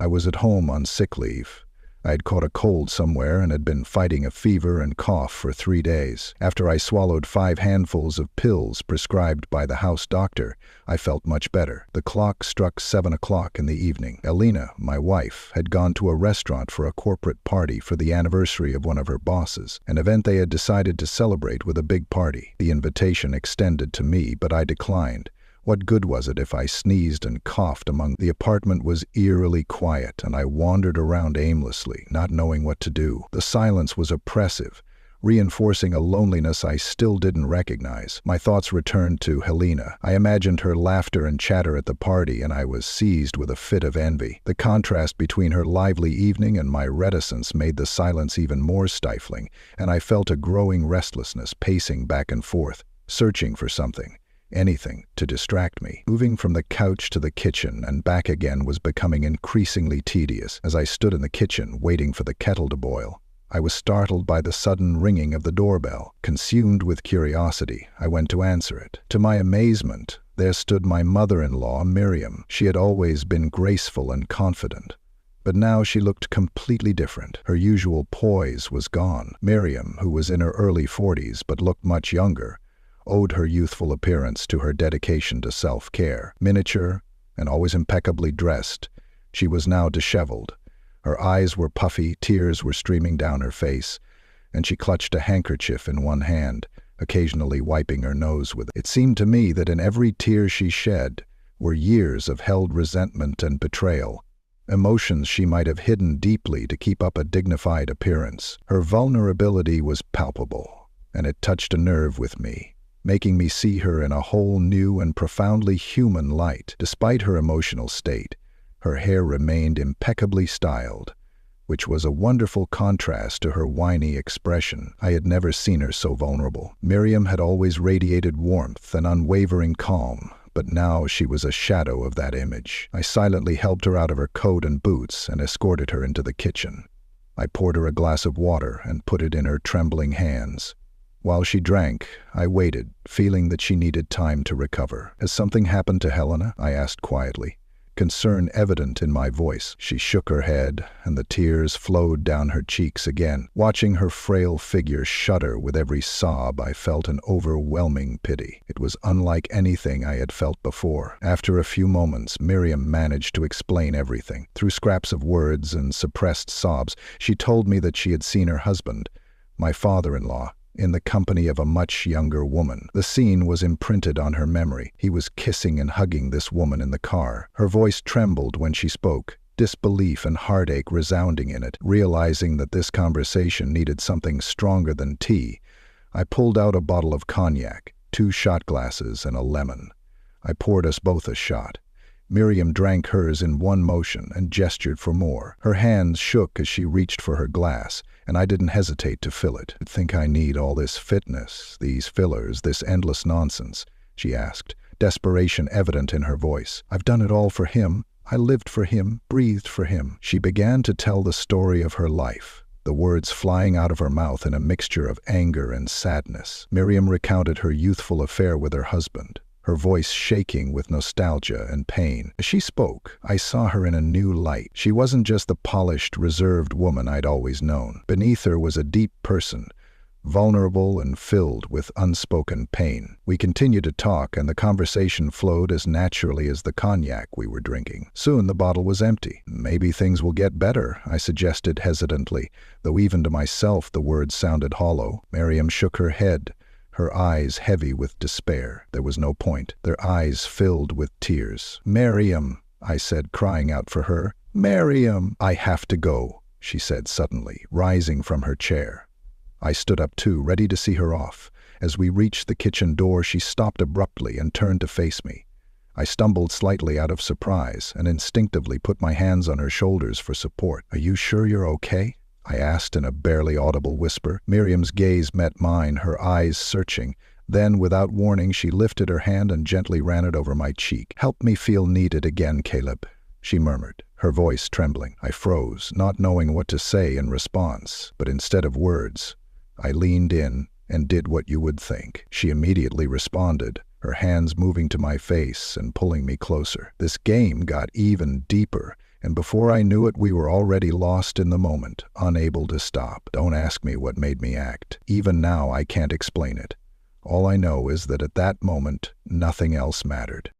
I was at home on sick leave. I had caught a cold somewhere and had been fighting a fever and cough for 3 days. After I swallowed 5 handfuls of pills prescribed by the house doctor, I felt much better. The clock struck 7 o'clock in the evening. Elena, my wife, had gone to a restaurant for a corporate party for the anniversary of one of her bosses, an event they had decided to celebrate with a big party. The invitation extended to me, but I declined. What good was it if I sneezed and coughed among the apartment was eerily quiet, and I wandered around aimlessly, not knowing what to do. The silence was oppressive, reinforcing a loneliness I still didn't recognize. My thoughts returned to Helena. I imagined her laughter and chatter at the party, and I was seized with a fit of envy. The contrast between her lively evening and my reticence made the silence even more stifling, and I felt a growing restlessness pacing back and forth, searching for something. Anything to distract me. Moving from the couch to the kitchen and back again was becoming increasingly tedious. As I stood in the kitchen waiting for the kettle to boil, I was startled by the sudden ringing of the doorbell. Consumed with curiosity, I went to answer it. To my amazement, there stood my mother-in-law, Miriam. She had always been graceful and confident, but now she looked completely different. Her usual poise was gone. Miriam, who was in her early 40s but looked much younger, owed her youthful appearance to her dedication to self-care. Miniature and always impeccably dressed, she was now disheveled. Her eyes were puffy, tears were streaming down her face, and she clutched a handkerchief in one hand, occasionally wiping her nose with it. It seemed to me that in every tear she shed were years of held resentment and betrayal, emotions she might have hidden deeply to keep up a dignified appearance. Her vulnerability was palpable, and it touched a nerve with me, making me see her in a whole new and profoundly human light. Despite her emotional state, her hair remained impeccably styled, which was a wonderful contrast to her whiny expression. I had never seen her so vulnerable. Miriam had always radiated warmth and unwavering calm, but now she was a shadow of that image. I silently helped her out of her coat and boots and escorted her into the kitchen. I poured her a glass of water and put it in her trembling hands. While she drank, I waited, feeling that she needed time to recover. "Has something happened to Helena?" I asked quietly, concern evident in my voice. She shook her head, and the tears flowed down her cheeks again. Watching her frail figure shudder with every sob, I felt an overwhelming pity. It was unlike anything I had felt before. After a few moments, Miriam managed to explain everything. Through scraps of words and suppressed sobs, she told me that she had seen her husband, my father-in-law, in the company of a much younger woman. The scene was imprinted on her memory. He was kissing and hugging this woman in the car. Her voice trembled when she spoke, disbelief and heartache resounding in it. Realizing that this conversation needed something stronger than tea, I pulled out a bottle of cognac, 2 shot glasses, and a lemon. I poured us both a shot. Miriam drank hers in one motion and gestured for more. Her hands shook as she reached for her glass, and I didn't hesitate to fill it. "I think I need all this fitness, these fillers, this endless nonsense?" she asked, desperation evident in her voice. "I've done it all for him. I lived for him, breathed for him." She began to tell the story of her life, the words flying out of her mouth in a mixture of anger and sadness. Miriam recounted her youthful affair with her husband, her voice shaking with nostalgia and pain. As she spoke, I saw her in a new light. She wasn't just the polished, reserved woman I'd always known. Beneath her was a deep person, vulnerable and filled with unspoken pain. We continued to talk, and the conversation flowed as naturally as the cognac we were drinking. Soon the bottle was empty. "Maybe things will get better," I suggested hesitantly, though even to myself the words sounded hollow. Miriam shook her head, her eyes heavy with despair. There was no point. Their eyes filled with tears. "Miriam," I said, crying out for her. "Miriam!" "I have to go," she said suddenly, rising from her chair. I stood up too, ready to see her off. As we reached the kitchen door, she stopped abruptly and turned to face me. I stumbled slightly out of surprise and instinctively put my hands on her shoulders for support. "Are you sure you're okay?" I asked in a barely audible whisper. Miriam's gaze met mine, her eyes searching. Then, without warning, she lifted her hand and gently ran it over my cheek. "Help me feel needed again, Caleb," she murmured, her voice trembling. I froze, not knowing what to say in response, but instead of words, I leaned in and did what you would think. She immediately responded, her hands moving to my face and pulling me closer. This game got even deeper, And before I knew it, we were already lost in the moment, unable to stop. Don't ask me what made me act. Even now, I can't explain it. All I know is that at that moment, nothing else mattered.